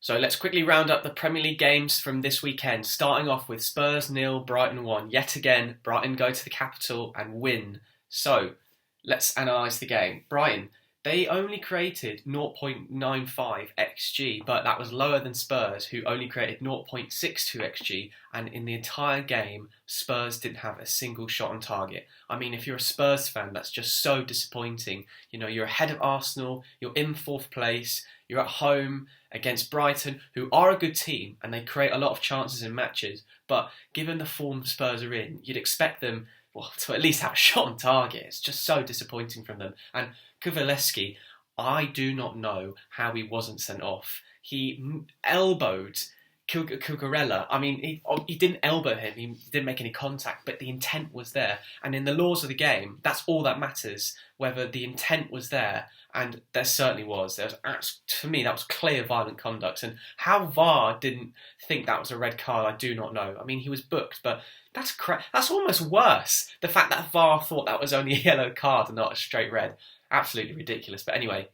So let's quickly round up the Premier League games from this weekend, starting off with Spurs 0, Brighton 1. Yet again, Brighton go to the capital and win. So let's analyse the game. Brighton, they only created 0.95 xG, but that was lower than Spurs, who only created 0.62 xG, and in the entire game, Spurs didn't have a single shot on target. I mean, if you're a Spurs fan, that's just so disappointing. You know, you're ahead of Arsenal, you're in fourth place, you're at home against Brighton, who are a good team, and they create a lot of chances in matches, but given the form Spurs are in, you'd expect them to at least have a shot on target. It's just so disappointing from them. And Kuvalevski, I do not know how he wasn't sent off. He elbowed Cucurella. I mean, he didn't elbow him, he didn't make any contact, but the intent was there. And in the laws of the game, that's all that matters, whether the intent was there. And there certainly was. To me, that was clear violent conduct. And how VAR didn't think that was a red card, I do not know. I mean, he was booked, but that's almost worse. The fact that VAR thought that was only a yellow card and not a straight red. Absolutely ridiculous. But anyway,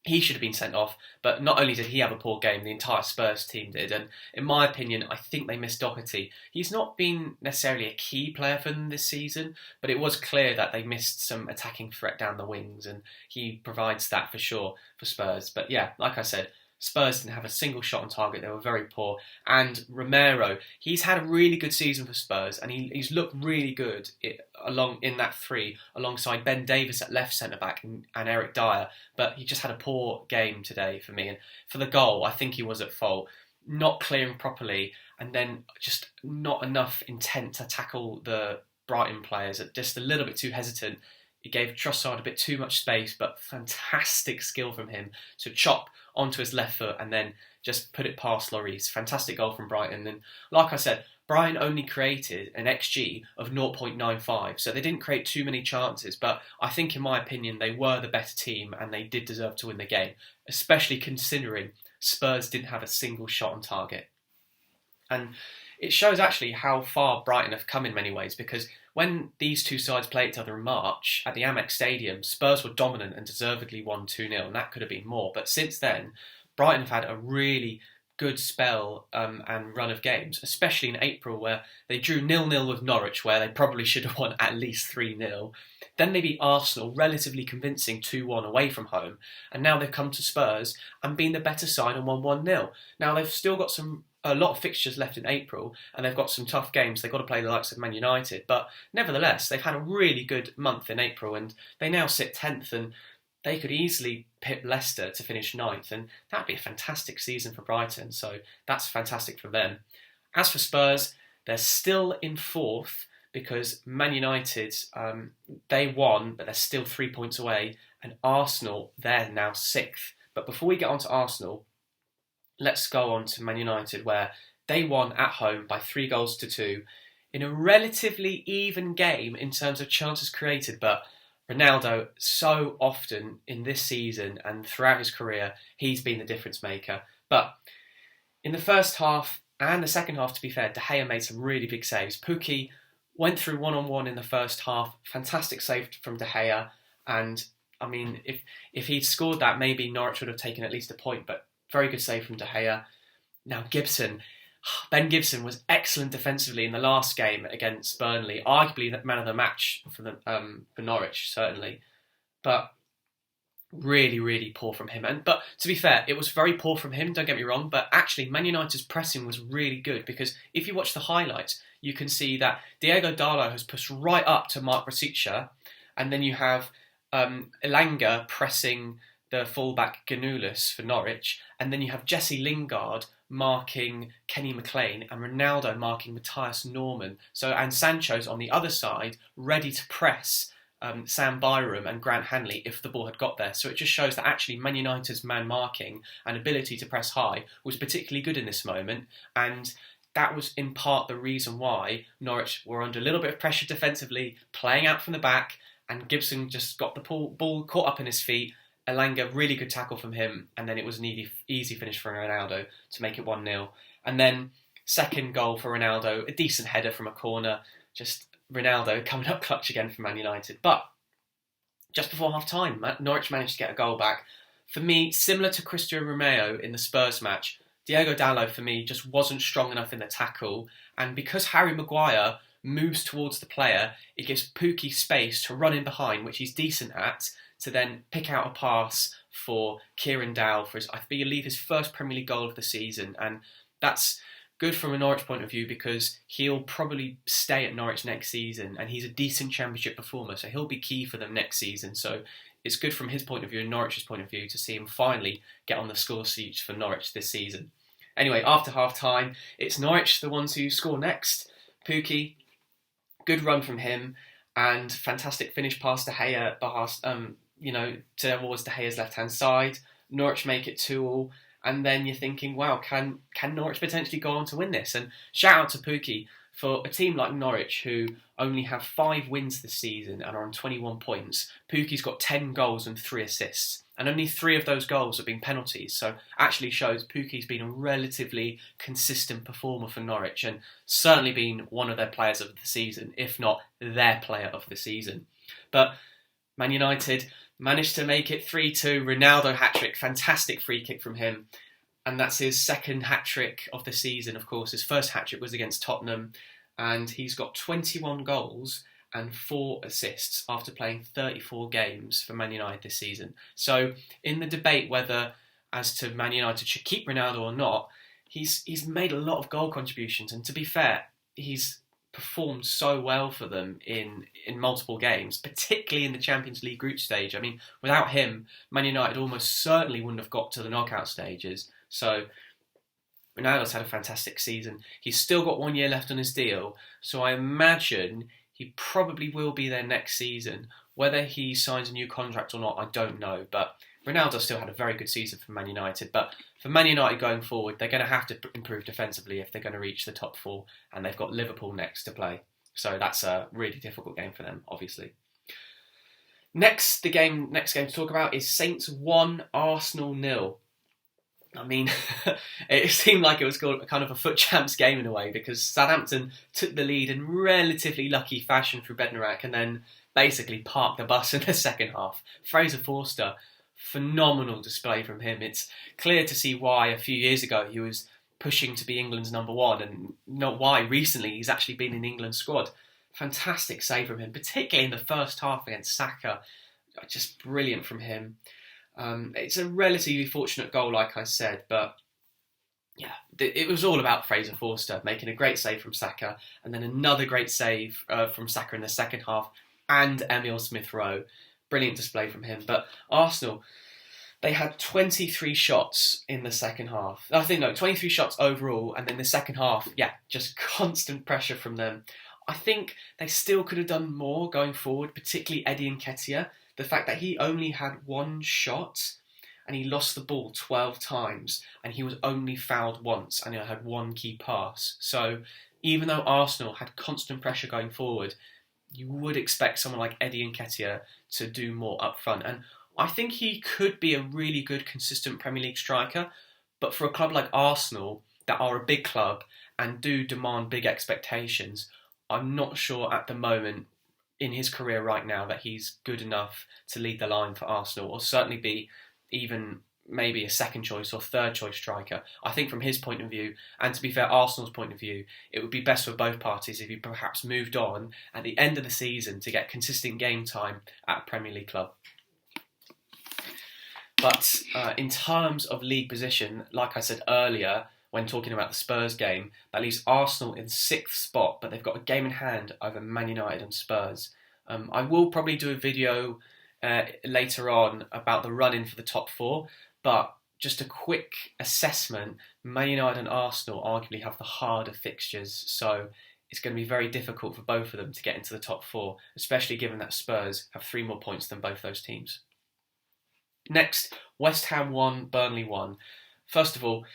he should have been sent off, but not only did he have a poor game, the entire Spurs team did. And in my opinion, I think they missed Doherty. He's not been necessarily a key player for them this season, but it was clear that they missed some attacking threat down the wings, and he provides that for sure for Spurs. But yeah, like I said, Spurs didn't have a single shot on target. They were very poor. And Romero, he's had a really good season for Spurs, and he's looked really good along in that three, alongside Ben Davies at left centre-back and Eric Dyer. But he just had a poor game today for me. And for the goal, I think he was at fault. Not clearing properly, and then just not enough intent to tackle the Brighton players. Just a little bit too hesitant. He gave Trossard a bit too much space, but fantastic skill from him to chop onto his left foot and then just put it past Lloris. Fantastic goal from Brighton. And like I said, Brighton only created an XG of 0.95, so they didn't create too many chances, but I think in my opinion they were the better team and they did deserve to win the game, especially considering Spurs didn't have a single shot on target. And it shows actually how far Brighton have come in many ways, because when these two sides played each other in March at the Amex Stadium, Spurs were dominant and deservedly won 2-0, and that could have been more. But since then, Brighton have had a really good spell and run of games, especially in April, where they drew 0-0 with Norwich, where they probably should have won at least 3-0. Then they beat Arsenal, relatively convincing 2-1 away from home, and now they've come to Spurs and been the better side and won 1-0. Now they've still got a lot of fixtures left in April, and they've got some tough games. They've got to play the likes of Man United, but nevertheless, they've had a really good month in April, and they now sit 10th, and they could easily pip Leicester to finish 9th, and that'd be a fantastic season for Brighton, so that's fantastic for them. As for Spurs, they're still in 4th, because Man United, they won, but they're still 3 points away, and Arsenal, they're now 6th. But before we get on to Arsenal, let's go on to Man United, where they won at home by 3-2 in a relatively even game in terms of chances created. But Ronaldo, so often in this season and throughout his career, he's been the difference maker. But in the first half and the second half, to be fair, De Gea made some really big saves. Pukki went through one-on-one in the first half. Fantastic save from De Gea. And, I mean, if he'd scored that, maybe Norwich would have taken at least a point, but very good save from De Gea. Now Ben Gibson was excellent defensively in the last game against Burnley. Arguably the man of the match for Norwich, certainly. But really, really poor from him. But to be fair, it was very poor from him, don't get me wrong. But actually, Man United's pressing was really good, because if you watch the highlights, you can see that Diego Dalot has pushed right up to Mark Rosica, and then you have Elanga pressing the fullback Ganoulis for Norwich, and then you have Jesse Lingard marking Kenny McLean and Ronaldo marking Matthias Norman. And Sancho's on the other side, ready to press Sam Byram and Grant Hanley if the ball had got there. So it just shows that actually Man United's man marking and ability to press high was particularly good in this moment, and that was in part the reason why Norwich were under a little bit of pressure defensively, playing out from the back, and Gibson just got the ball caught up in his feet. Elanga, really good tackle from him, and then it was an easy finish for Ronaldo to make it 1-0. And then second goal for Ronaldo, a decent header from a corner, just Ronaldo coming up clutch again for Man United. But just before half-time, Norwich managed to get a goal back. For me, similar to Cristiano Romero in the Spurs match, Diego Dallo, for me, just wasn't strong enough in the tackle. And because Harry Maguire moves towards the player, it gives Pukki space to run in behind, which he's decent at, to then pick out a pass for Kieran Dowell for I believe, his first Premier League goal of the season. And that's good from a Norwich point of view because he'll probably stay at Norwich next season and he's a decent Championship performer, so he'll be key for them next season. So it's good from his point of view and Norwich's point of view to see him finally get on the score sheet for Norwich this season. Anyway, after half-time, it's Norwich, the ones who score next. Pukki, good run from him, and fantastic finish past De Gea, towards De Gea's left-hand side. Norwich make it 2-2, and then you're thinking, wow, can Norwich potentially go on to win this? And shout out to Pukki for a team like Norwich who only have 5 wins this season and are on 21 points. Pukki's got 10 goals and 3 assists. And only 3 of those goals have been penalties. So actually shows Pukki's been a relatively consistent performer for Norwich and certainly been one of their players of the season, if not their player of the season. But Man United managed to make it 3-2. Ronaldo hat-trick, fantastic free kick from him. And that's his second hat-trick of the season, of course. His first hat-trick was against Tottenham. And he's got 21 goals and 4 assists after playing 34 games for Man United this season. So in the debate whether as to Man United should keep Ronaldo or not, he's made a lot of goal contributions. And to be fair, he's performed so well for them in multiple games, particularly in the Champions League group stage. I mean, without him, Man United almost certainly wouldn't have got to the knockout stages. So Ronaldo's had a fantastic season. He's still got 1 year left on his deal, so I imagine he probably will be there next season. Whether he signs a new contract or not, I don't know. But Ronaldo still had a very good season for Man United. But for Man United going forward, they're going to have to improve defensively if they're going to reach the top 4. And they've got Liverpool next to play. So that's a really difficult game for them, obviously. Next game to talk about is Saints 1, Arsenal 0. I mean, it seemed like it was kind of a foot champs game in a way because Southampton took the lead in relatively lucky fashion through Bednarak and then basically parked the bus in the second half. Fraser Forster, phenomenal display from him. It's clear to see why a few years ago he was pushing to be England's number 1 and not why recently he's actually been in England's squad. Fantastic save from him, particularly in the first half against Saka. Just brilliant from him. It's a relatively fortunate goal, like I said, but yeah, it was all about Fraser Forster making a great save from Saka and then another great save from Saka in the second half and Emile Smith-Rowe. Brilliant display from him. But Arsenal, they had 23 shots in the second half. 23 shots overall, and then the second half, just constant pressure from them. I think they still could have done more going forward, particularly Eddie Nketiah. The fact that he only had 1 shot and he lost the ball 12 times and he was only fouled once and he had 1 key pass. So even though Arsenal had constant pressure going forward, you would expect someone like Eddie Nketiah to do more up front. And I think he could be a really good, consistent Premier League striker. But for a club like Arsenal, that are a big club and do demand big expectations, I'm not sure at the moment in his career right now that he's good enough to lead the line for Arsenal or certainly be even maybe a second choice or third choice striker. I think from his point of view, and to be fair, Arsenal's point of view, it would be best for both parties if he perhaps moved on at the end of the season to get consistent game time at a Premier League club. But in terms of league position, like I said earlier, when talking about the Spurs game, that leaves Arsenal in 6th spot, but they've got a game in hand over Man United and Spurs. I will probably do a video later on about the run-in for the top 4, but just a quick assessment, Man United and Arsenal arguably have the harder fixtures, so it's going to be very difficult for both of them to get into the top 4, especially given that Spurs have 3 more points than both those teams. Next, West Ham 1, Burnley 1. First of all,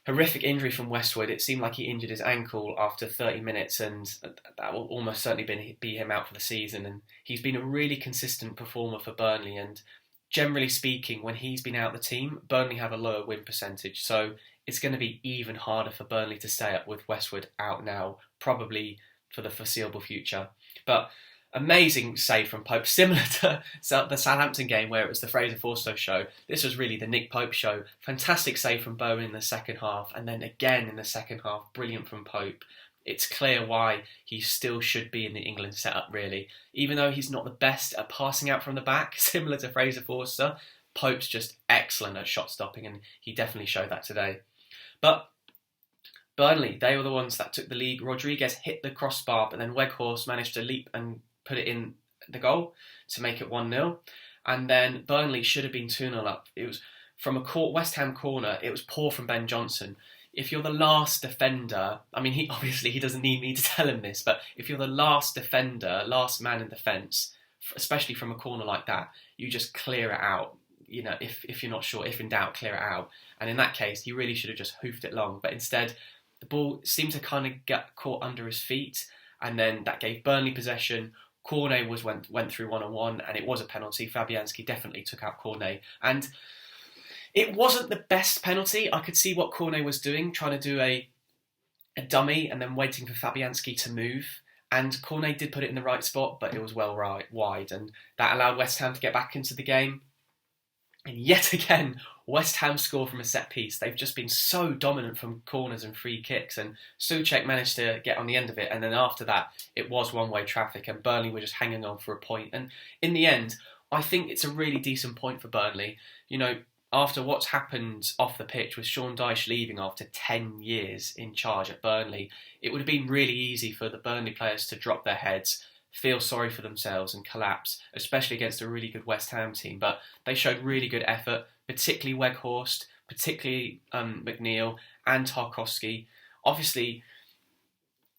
horrific injury from Westwood. It seemed like he injured his ankle after 30 minutes and that will almost certainly be him out for the season. And he's been a really consistent performer for Burnley, and generally speaking, when he's been out of the team, Burnley have a lower win percentage. So it's going to be even harder for Burnley to stay up with Westwood out now, probably for the foreseeable future. But Amazing save from Pope, similar to the Southampton game where it was the Fraser Forster show. This was really the Nick Pope show. Fantastic save from Bowen in the second half, and then again in the second half, brilliant from Pope. It's clear why he still should be in the England setup, really. Even though he's not the best at passing out from the back, similar to Fraser Forster, Pope's just excellent at shot stopping, and he definitely showed that today. But Burnley, they were the ones that took the lead. Rodriguez hit the crossbar, but then Weghorst managed to leap and put it in the goal to make it 1-0. And then Burnley should have been 2-0 up. It was from a West Ham corner. It was poor from Ben Johnson. If you're the last defender, I mean, he doesn't need me to tell him this, but if you're the last defender, last man in defence, especially from a corner like that, you just clear it out. You know, if you're not sure, if in doubt, clear it out. And in that case, he really should have just hoofed it long. But instead, the ball seemed to kind of get caught under his feet, and then that gave Burnley possession. Cornet went through one-on-one, and it was a penalty. Fabianski definitely took out Cornet. And it wasn't the best penalty. I could see what Cornet was doing, trying to do a dummy and then waiting for Fabianski to move. And Cornet did put it in the right spot, but it was well wide. And that allowed West Ham to get back into the game. And yet again, West Ham score from a set piece. They've just been so dominant from corners and free kicks, and Souček managed to get on the end of it, and then after that it was one-way traffic and Burnley were just hanging on for a point. And in the end, I think it's a really decent point for Burnley. You know, after what's happened off the pitch with Sean Dyche leaving after 10 years in charge at Burnley, it would have been really easy for the Burnley players to drop their heads, feel sorry for themselves and collapse, especially against a really good West Ham team. But they showed really good effort, particularly Weghorst, particularly McNeil and Tarkowski. Obviously,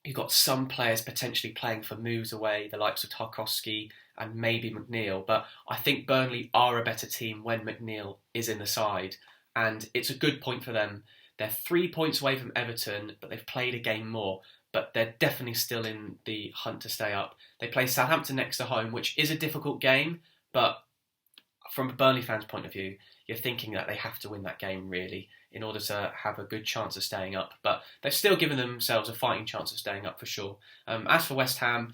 you've got some players potentially playing for moves away, the likes of Tarkowski and maybe McNeil, but I think Burnley are a better team when McNeil is in the side, and it's a good point for them. They're 3 points away from Everton, but they've played a game more. But they're definitely still in the hunt to stay up. They play Southampton next to home, which is a difficult game, but from a Burnley fan's point of view, you're thinking that they have to win that game, really, in order to have a good chance of staying up. But they've still given themselves a fighting chance of staying up for sure. As for West Ham,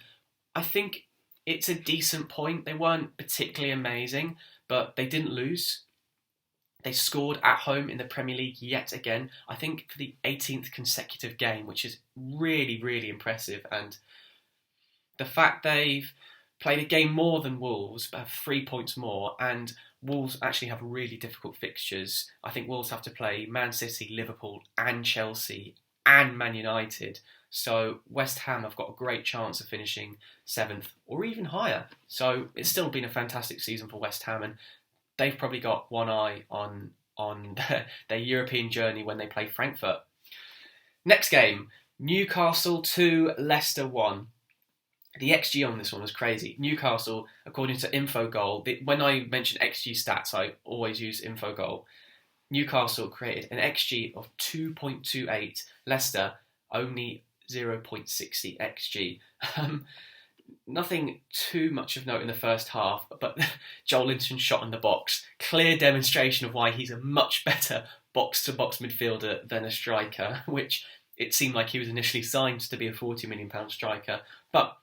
I think it's a decent point. They weren't particularly amazing, but they didn't lose. They scored at home in the Premier League yet again, I think for the 18th consecutive game, which is really, really impressive. And the fact they've played a game more than Wolves, but have 3 points more, and Wolves actually have really difficult fixtures. I think Wolves have to play Man City, Liverpool and Chelsea and Man United. So West Ham have got a great chance of finishing 7th or even higher. So it's still been a fantastic season for West Ham, and they've probably got one eye on their European journey when they play Frankfurt. Next game, Newcastle 2, Leicester 1. The XG on this one was crazy. Newcastle, according to Infogol, when I mention XG stats, I always use Infogol. Newcastle created an XG of 2.28. Leicester, only 0.60 XG. Nothing too much of note in the first half, but Joel Linton's shot in the box. Clear demonstration of why he's a much better box-to-box midfielder than a striker, which it seemed like he was initially signed to be a £40 million striker. But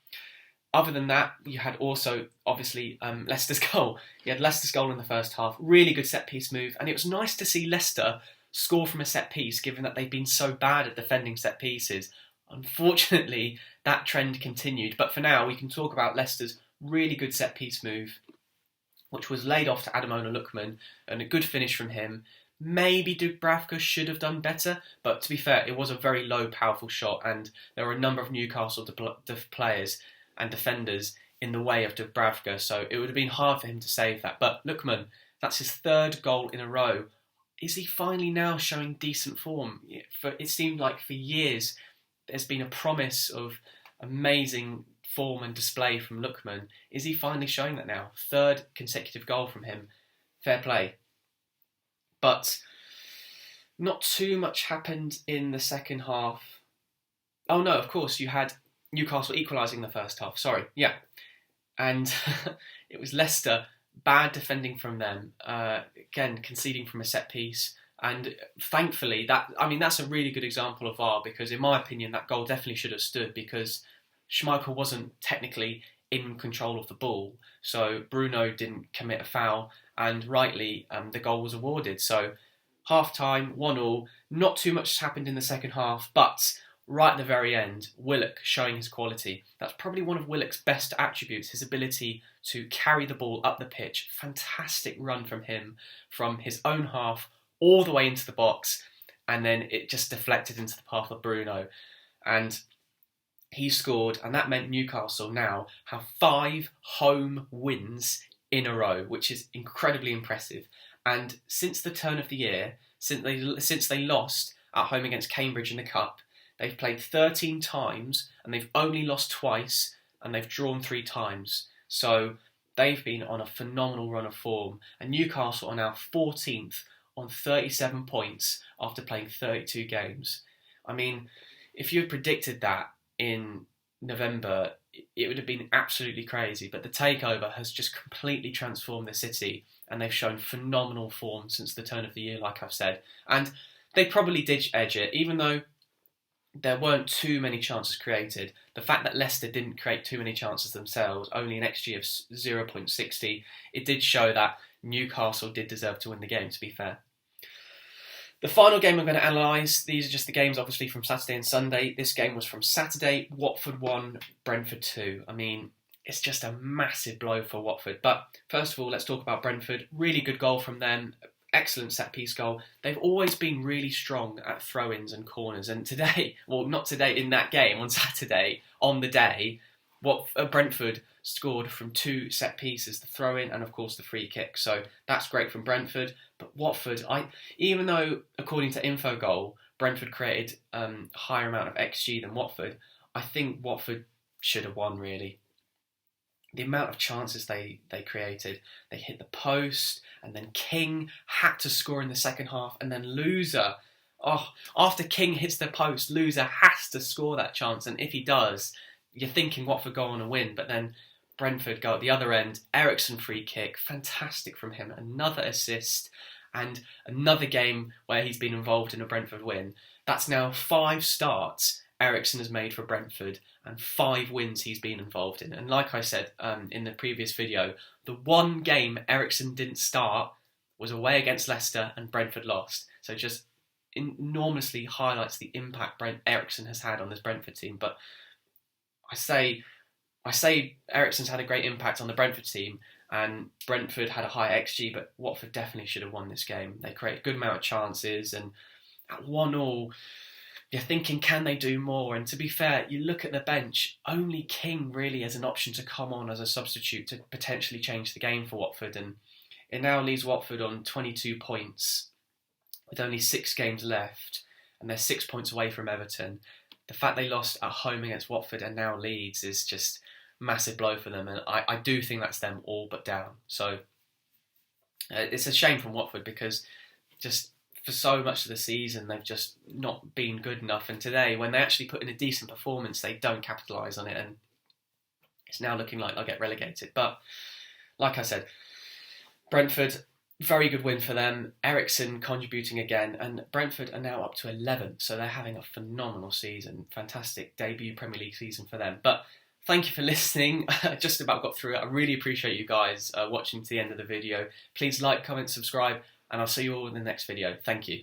other than that, you had also, obviously, Leicester's goal. You had Leicester's goal in the first half. Really good set-piece move. And it was nice to see Leicester score from a set-piece, given that they've been so bad at defending set-pieces. Unfortunately, that trend continued. But for now, we can talk about Leicester's really good set-piece move, which was laid off to Ademola Lookman, and a good finish from him. Maybe Dubravka should have done better, but to be fair, it was a very low, powerful shot, and there were a number of Newcastle players and defenders in the way of Dubravka, so it would have been hard for him to save that. But Lookman, that's his third goal in a row. Is he finally now showing decent form? It seemed like for years there's been a promise of amazing form and display from Lookman. Is he finally showing that now? Third consecutive goal from him. Fair play. But not too much happened in the second half. Oh no, of course, you had Newcastle equalising the first half. Sorry, yeah. And it was Leicester, bad defending from them. Again, conceding from a set piece. And thankfully, that's a really good example of VAR, because in my opinion, that goal definitely should have stood, because Schmeichel wasn't technically in control of the ball. So Bruno didn't commit a foul, and rightly the goal was awarded. So half-time, 1-1, not too much happened in the second half, but right at the very end, Willock showing his quality. That's probably one of Willock's best attributes, his ability to carry the ball up the pitch. Fantastic run from him, from his own half all the way into the box, and then it just deflected into the path of Bruno. And he scored, and that meant Newcastle now have 5 home wins in a row, which is incredibly impressive. And since the turn of the year, since they lost at home against Cambridge in the Cup, they've played 13 times, and they've only lost twice, and they've drawn 3 times. So they've been on a phenomenal run of form. And Newcastle are now 14th on 37 points after playing 32 games. I mean, if you had predicted that in November, it would have been absolutely crazy. But the takeover has just completely transformed the city, and they've shown phenomenal form since the turn of the year, like I've said. And they probably did edge it, even though there weren't too many chances created. The fact that Leicester didn't create too many chances themselves, only an XG of 0.60, it did show that Newcastle did deserve to win the game, to be fair. The final game I'm going to analyse, these are just the games obviously from Saturday and Sunday. This game was from Saturday, Watford 1, Brentford 2. I mean, it's just a massive blow for Watford. But first of all, let's talk about Brentford. Really good goal from them. Excellent set-piece goal. They've always been really strong at throw-ins and corners. And today, well, not today, in that game, on Saturday, on the day, Brentford scored from 2 set-pieces, the throw-in and, of course, the free kick. So that's great from Brentford. But Watford, even though, according to Infogol, Brentford created a higher amount of XG than Watford, I think Watford should have won, really. The amount of chances they created. They hit the post, and then King had to score in the second half, and then Loser, after King hits the post, Loser has to score that chance, and if he does, you're thinking Watford go on and win, but then Brentford go at the other end. Ericsson free kick, fantastic from him, another assist, and another game where he's been involved in a Brentford win. That's now 5 starts Ericsson has made for Brentford, and 5 wins he's been involved in. And like I said in the previous video, the one game Ericsson didn't start was away against Leicester, and Brentford lost. So just enormously highlights the impact Ericsson has had on this Brentford team. But I say Ericsson's had a great impact on the Brentford team, and Brentford had a high XG, but Watford definitely should have won this game. They created a good amount of chances, and at 1-1, you're thinking, can they do more? And to be fair, you look at the bench, only King really has an option to come on as a substitute to potentially change the game for Watford, and it now leaves Watford on 22 points with only 6 games left, and they're 6 points away from Everton. The fact they lost at home against Watford and now Leeds is just massive blow for them, and I do think that's them all but down. So it's a shame from Watford, because just for so much of the season they've just not been good enough, and today when they actually put in a decent performance they don't capitalise on it, and it's now looking like they'll get relegated. But like I said, Brentford, very good win for them. Ericsson contributing again, and Brentford are now up to 11th, so they're having a phenomenal season. Fantastic debut Premier League season for them. But thank you for listening. I just about got through it. I really appreciate you guys watching to the end of the video. Please like, comment, subscribe, and I'll see you all in the next video. Thank you.